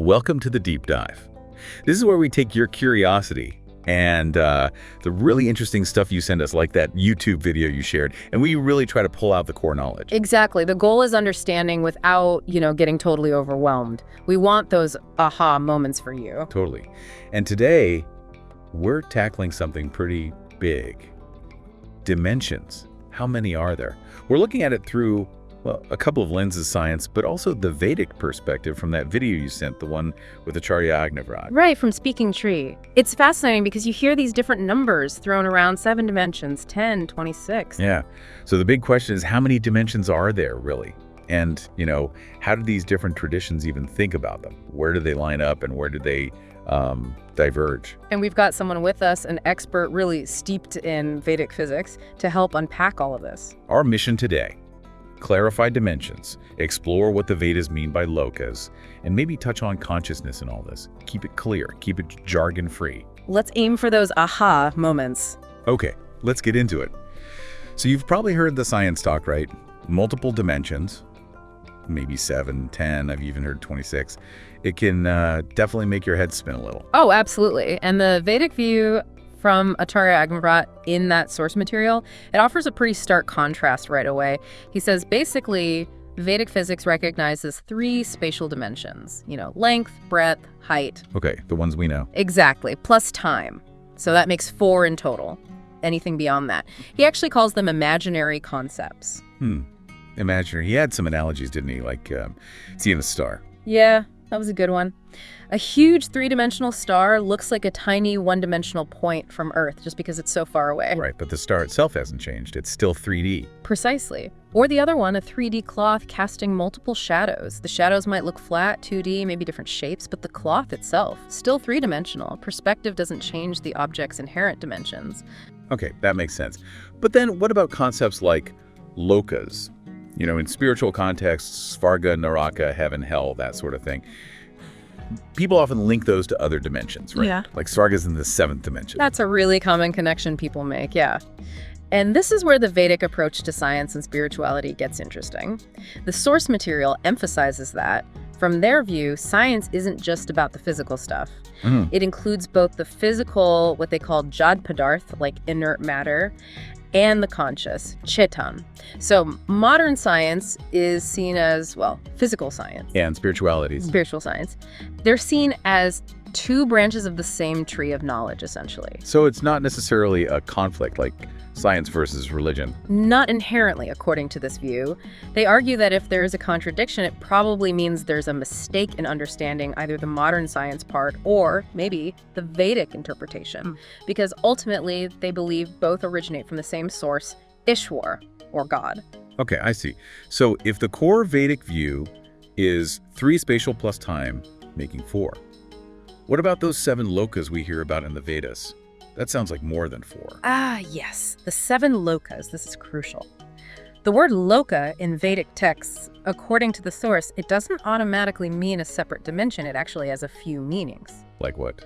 Welcome to the Deep Dive. This is where we take your curiosity and the really interesting stuff you send us, like that YouTube video you shared, and we really try to pull out the core knowledge. Exactly. The goal is understanding without, getting totally overwhelmed. We want those aha moments for you. Totally. And today, we're tackling something pretty big. Dimensions. How many are there? We're looking at it through, well, a couple of lenses science, but also the Vedic perspective from that video you sent, the one with Acharya Agnivrod. Right, from Speaking Tree. It's fascinating because you hear these different numbers thrown around, 7 dimensions, 10, 26. Yeah. So the big question is, how many dimensions are there really? And, how do these different traditions even think about them? Where do they line up and where do they diverge? And we've got someone with us, an expert really steeped in Vedic physics, to help unpack all of this. Our mission today: clarify dimensions, explore what the Vedas mean by lokas, and maybe touch on consciousness in all this. Keep it clear, keep it jargon-free. Let's aim for those aha moments. Okay, let's get into it. So you've probably heard the science talk, right? Multiple dimensions, maybe 7, 10, I've even heard 26. It can definitely make your head spin a little. Oh, absolutely. And the Vedic view from Acharya Agnivrod in that source material, it offers a pretty stark contrast right away. He says basically Vedic physics recognizes 3 spatial dimensions, length, breadth, height. Okay, the ones we know. Exactly, plus time. So that makes 4 in total. Anything beyond that. He actually calls them imaginary concepts. Imaginary. He had some analogies, didn't he? Like seeing a star. Yeah, that was a good one. A huge 3-dimensional star looks like a tiny 1-dimensional point from Earth just because it's so far away. Right, but the star itself hasn't changed. It's still 3D. Precisely. Or the other one, a 3D cloth casting multiple shadows. The shadows might look flat, 2D, maybe different shapes, but the cloth itself, still 3-dimensional. Perspective doesn't change the object's inherent dimensions. Okay, that makes sense. But then what about concepts like lokas? In spiritual contexts, Svarga, Naraka, heaven, hell, that sort of thing. People often link those to other dimensions, right? Yeah. Like Svarga's in the 7th dimension. That's a really common connection people make, yeah. And this is where the Vedic approach to science and spirituality gets interesting. The source material emphasizes that, from their view, science isn't just about the physical stuff. It includes both the physical, what they call jad padarth, like inert matter, and the conscious, chetan. So modern science is seen as, physical science. And spirituality. Spiritual science. They're seen as 2 branches of the same tree of knowledge, essentially. So it's not necessarily a conflict like science versus religion. Not inherently, according to this view. They argue that if there is a contradiction, it probably means there's a mistake in understanding either the modern science part or maybe the Vedic interpretation. Because ultimately, they believe both originate from the same source, Ishwar, or God. Okay, I see. So if the core Vedic view is 3 spatial plus time, making 4, what about those 7 lokas we hear about in the Vedas? That sounds like more than 4. Ah, yes. The 7 lokas. This is crucial. The word loka in Vedic texts, according to the source, it doesn't automatically mean a separate dimension. It actually has a few meanings. Like what?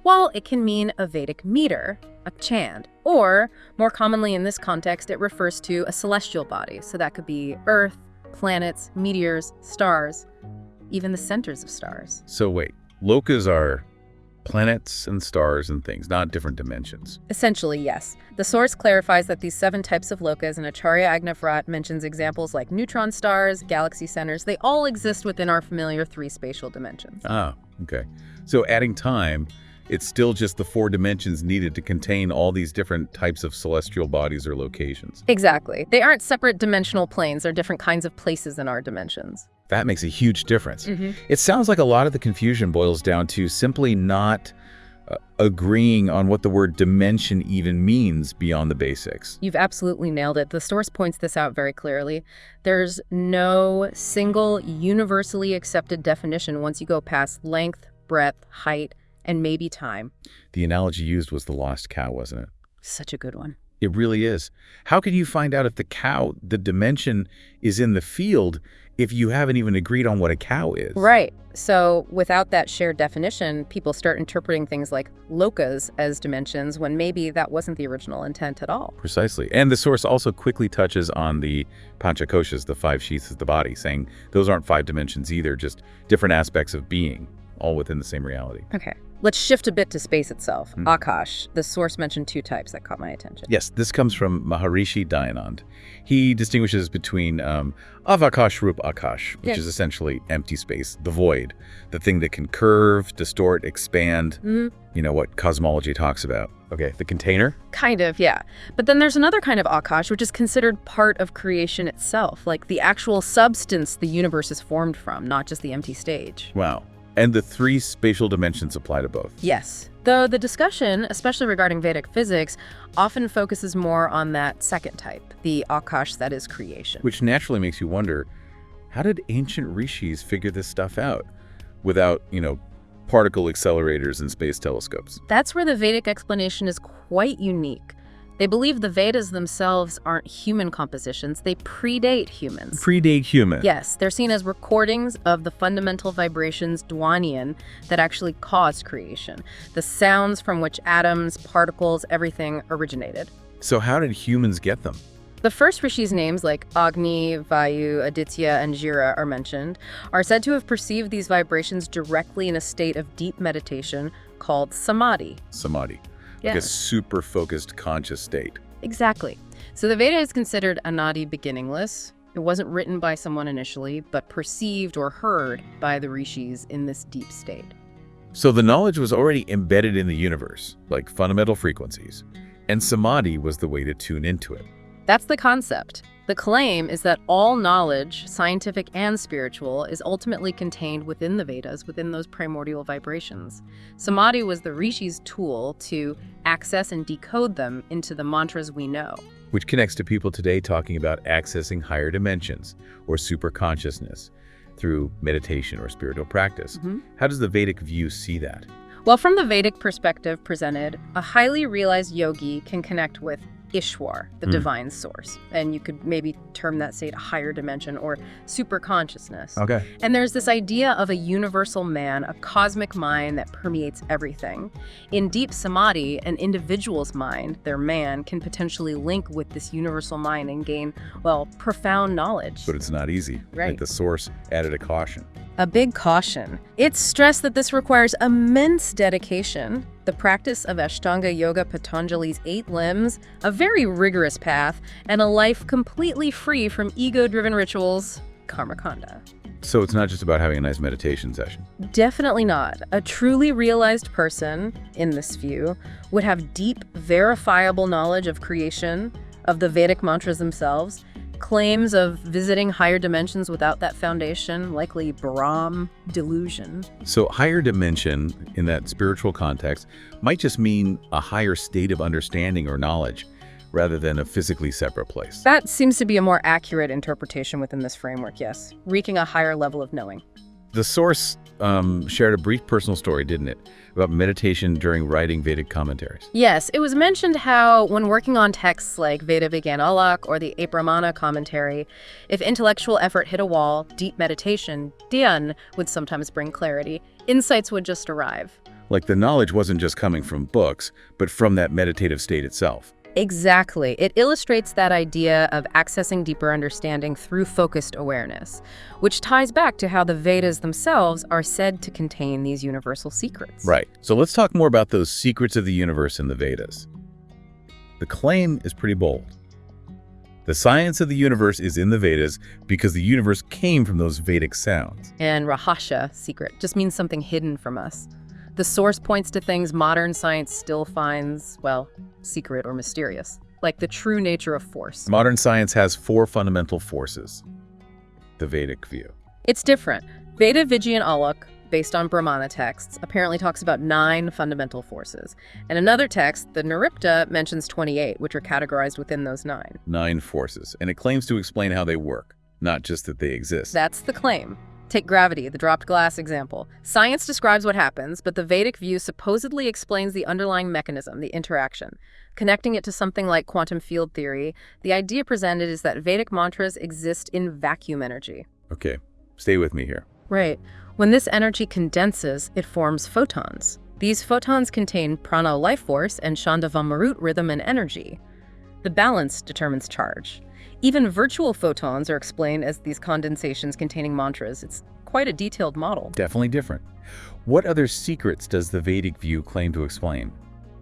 Well, it can mean a Vedic meter, a chand, or, more commonly in this context, it refers to a celestial body. So that could be Earth, planets, meteors, stars, even the centers of stars. So wait, lokas are planets and stars and things, not different dimensions. Essentially, yes. The source clarifies that these 7 types of lokas, and Acharya Agnivrod mentions examples like neutron stars, galaxy centers. They all exist within our familiar 3 spatial dimensions. Ah, okay. So adding time, it's still just the 4 dimensions needed to contain all these different types of celestial bodies or locations. Exactly. They aren't separate dimensional planes. They're different kinds of places in our dimensions. That makes a huge difference. It sounds like a lot of the confusion boils down to simply not agreeing on what the word dimension even means beyond the basics. You've absolutely nailed it. The source points this out very clearly. There's no single universally accepted definition once you go past length, breadth, height, and maybe time. The analogy used was the lost cow, wasn't it? Such a good one. It really is. How can you find out if the dimension is in the field if you haven't even agreed on what a cow is? Right. So without that shared definition, people start interpreting things like lokas as dimensions when maybe that wasn't the original intent at all. Precisely. And the source also quickly touches on the Panchakoshas, the 5 sheaths of the body, saying those aren't 5 dimensions either, just different aspects of being. all within the same reality. Okay. Let's shift a bit to space itself. Akash, the source mentioned two types that caught my attention. Yes, this comes from Maharishi Dayanand. He distinguishes between Avakash Rup Akash, which is essentially empty space, the void, the thing that can curve, distort, expand, what cosmology talks about. Okay, the container? Kind of, yeah. But then there's another kind of Akash, which is considered part of creation itself, like the actual substance the universe is formed from, not just the empty stage. Wow. And the three spatial dimensions apply to both. Yes. Though the discussion, especially regarding Vedic physics, often focuses more on that second type, the Akash that is creation. Which naturally makes you wonder, how did ancient Rishis figure this stuff out without, particle accelerators and space telescopes? That's where the Vedic explanation is quite unique. They believe the Vedas themselves aren't human compositions. They predate humans. Predate human. Yes, they're seen as recordings of the fundamental vibrations Dwanian that actually caused creation, the sounds from which atoms, particles, everything originated. So how did humans get them? The first Rishis' names, like Agni, Vayu, Aditya, and Jira, are mentioned, are said to have perceived these vibrations directly in a state of deep meditation called Samadhi. Samadhi. Yeah. Like a super focused conscious state. Exactly. So the Veda is considered anadi, beginningless. It wasn't written by someone initially, but perceived or heard by the Rishis in this deep state. So the knowledge was already embedded in the universe, like fundamental frequencies, and Samadhi was the way to tune into it. That's the concept. The claim is that all knowledge, scientific and spiritual, is ultimately contained within the Vedas, within those primordial vibrations. Samadhi was the Rishi's tool to access and decode them into the mantras we know. Which connects to people today talking about accessing higher dimensions or super consciousness through meditation or spiritual practice. How does the Vedic view see that? Well, from the Vedic perspective presented, a highly realized yogi can connect with Ishwar, the divine source. And you could maybe term that state a higher dimension or super consciousness. Okay. And there's this idea of a universal man, a cosmic mind that permeates everything. In deep samadhi, an individual's mind, their man, can potentially link with this universal mind and gain, profound knowledge. But it's not easy. Right. The source added a caution. A big caution. It's stressed that this requires immense dedication, the practice of Ashtanga Yoga, Patanjali's 8 limbs, a very rigorous path, and a life completely free from ego-driven rituals, karmakanda. So it's not just about having a nice meditation session. Definitely not. A truly realized person, in this view, would have deep, verifiable knowledge of creation, of the Vedic mantras themselves. Claims of visiting higher dimensions without that foundation, likely Brahm delusion. So higher dimension, in that spiritual context, might just mean a higher state of understanding or knowledge, rather than a physically separate place. That seems to be a more accurate interpretation within this framework, yes. Reaching a higher level of knowing. The source shared a brief personal story, didn't it, about meditation during writing Vedic commentaries? Yes, it was mentioned how when working on texts like Veda Vigyan Alak or the Brahmana commentary, if intellectual effort hit a wall, deep meditation, dhyan, would sometimes bring clarity. Insights would just arrive. Like the knowledge wasn't just coming from books, but from that meditative state itself. Exactly. It illustrates that idea of accessing deeper understanding through focused awareness, which ties back to how the Vedas themselves are said to contain these universal secrets. Right. So let's talk more about those secrets of the universe in the Vedas. The claim is pretty bold. The science of the universe is in the Vedas because the universe came from those Vedic sounds. And rahasya, secret, just means something hidden from us. The source points to things modern science still finds, secret or mysterious, like the true nature of force. Modern science has 4 fundamental forces. The Vedic view. It's different. Veda Vigyan Alak, based on Brahmana texts, apparently talks about 9 fundamental forces. And another text, the Naripta, mentions 28, which are categorized within those 9. 9 forces, and it claims to explain how they work, not just that they exist. That's the claim. Take gravity, the dropped glass example. Science describes what happens, but the Vedic view supposedly explains the underlying mechanism, the interaction. Connecting it to something like quantum field theory, the idea presented is that Vedic mantras exist in vacuum energy. Okay, stay with me here. Right. When this energy condenses, it forms photons. These photons contain prana life force and Chandava Marut rhythm and energy. The balance determines charge. Even virtual photons are explained as these condensations containing mantras. It's quite a detailed model. Definitely different. What other secrets does the Vedic view claim to explain?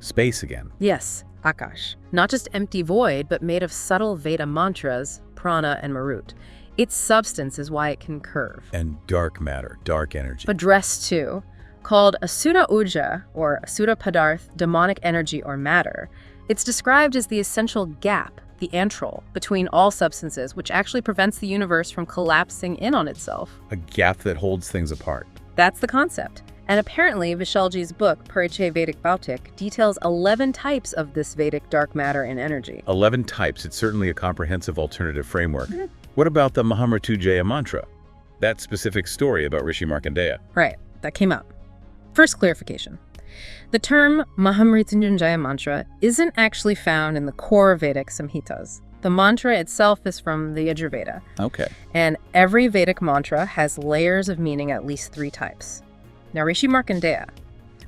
Space again. Yes, Akash. Not just empty void, but made of subtle Veda mantras, prana and marut. Its substance is why it can curve. And dark matter, dark energy. But dressed too. Called Asura Uja, or Asura Padarth, demonic energy or matter. It's described as the essential gap, the antral, between all substances, which actually prevents the universe from collapsing in on itself. A gap that holds things apart. That's the concept. And apparently, Vishalji's book, Parichaya Vedic Bautik, details 11 types of this Vedic dark matter and energy. 11 types. It's certainly a comprehensive alternative framework. What about the Mahamrityunjaya mantra? That specific story about Rishi Markandeya. Right, that came up. First clarification. The term Mahamrityunjaya mantra isn't actually found in the core Vedic Samhitas. The mantra itself is from the Yajurveda. Okay. And every Vedic mantra has layers of meaning, at least 3 types. Now, Rishi Markandeya,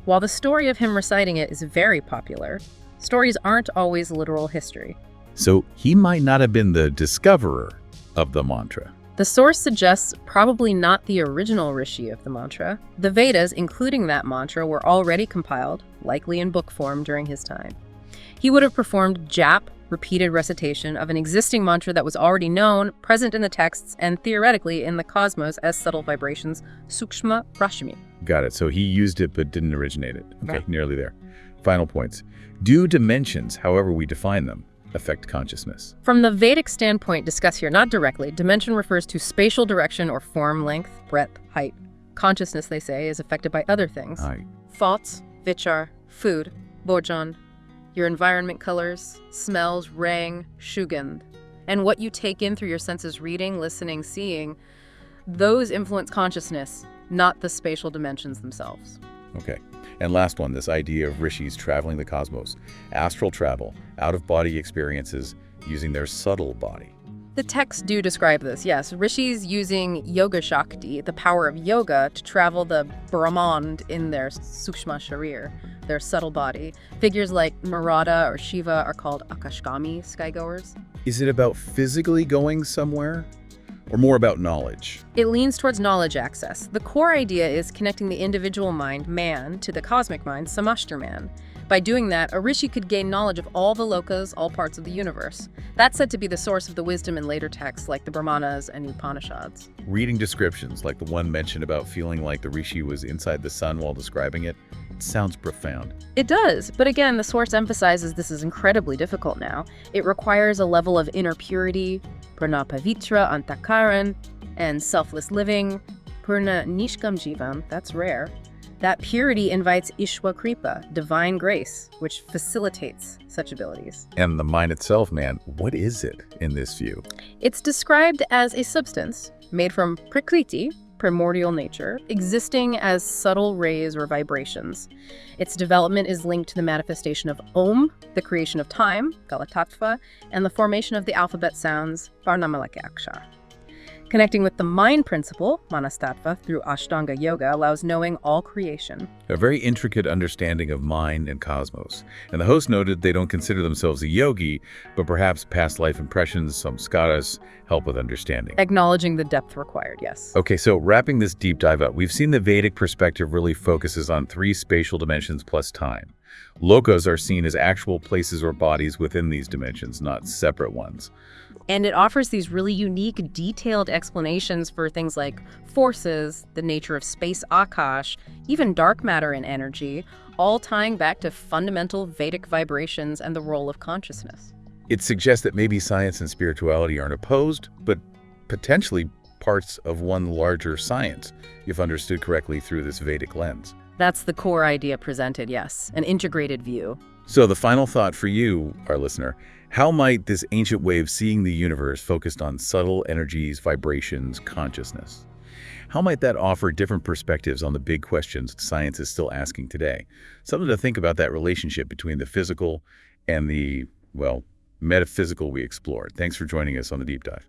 while the story of him reciting it is very popular, stories aren't always literal history. So he might not have been the discoverer of the mantra. The source suggests probably not the original Rishi of the mantra. The Vedas, including that mantra, were already compiled, likely in book form, during his time. He would have performed jap, repeated recitation of an existing mantra that was already known, present in the texts, and theoretically in the cosmos as subtle vibrations, sukshma rashmi. Got it. So he used it but didn't originate it. Okay, Right. Nearly there. Final points. Do dimensions, however we define them, affect consciousness? From the Vedic standpoint discussed here, not directly, dimension refers to spatial direction or form, length, breadth, height. Consciousness, they say, is affected by other things. Thoughts, vichar, food, bhojan, your environment colors, smells, rang, shugandh, and what you take in through your senses reading, listening, seeing, those influence consciousness, not the spatial dimensions themselves. Okay. And last one, this idea of rishis traveling the cosmos, astral travel, out-of-body experiences using their subtle body. The texts do describe this, yes. Rishis using yoga shakti, the power of yoga, to travel the Brahmand in their sukshma sharir, their subtle body. Figures like Narada or Shiva are called Akashgami, skygoers. Is it about physically going somewhere or more about knowledge? It leans towards knowledge access. The core idea is connecting the individual mind, man, to the cosmic mind, samashtra man. By doing that, a rishi could gain knowledge of all the lokas, all parts of the universe. That's said to be the source of the wisdom in later texts like the Brahmanas and Upanishads. Reading descriptions, like the one mentioned about feeling like the rishi was inside the sun while describing it, sounds profound. It does, but again, the source emphasizes this is incredibly difficult now. It requires a level of inner purity, prana pavitra antakaran, and selfless living, purna nishkam jivam, that's rare. That purity invites Ishwa Kripa, divine grace, which facilitates such abilities. And the mind itself, man, what is it in this view? It's described as a substance made from prakriti, primordial nature, existing as subtle rays or vibrations. Its development is linked to the manifestation of Om, the creation of time, Galatattva, and the formation of the alphabet sounds, Varnamalaka Akshar. Connecting with the mind principle, Manastattva, through Ashtanga yoga allows knowing all creation. A very intricate understanding of mind and cosmos. And the host noted they don't consider themselves a yogi, but perhaps past life impressions, samskaras, help with understanding. Acknowledging the depth required, yes. Okay, so wrapping this deep dive up, we've seen the Vedic perspective really focuses on 3 spatial dimensions plus time. Lokas are seen as actual places or bodies within these dimensions, not separate ones. And it offers these really unique, detailed explanations for things like forces, the nature of space, Akash, even dark matter and energy, all tying back to fundamental Vedic vibrations and the role of consciousness. It suggests that maybe science and spirituality aren't opposed, but potentially parts of one larger science, if understood correctly through this Vedic lens. That's the core idea presented, yes, an integrated view. So the final thought for you, our listener, how might this ancient way of seeing the universe focused on subtle energies, vibrations, consciousness? How might that offer different perspectives on the big questions science is still asking today? Something to think about, that relationship between the physical and the, well, metaphysical we explored. Thanks for joining us on the Deep Dive.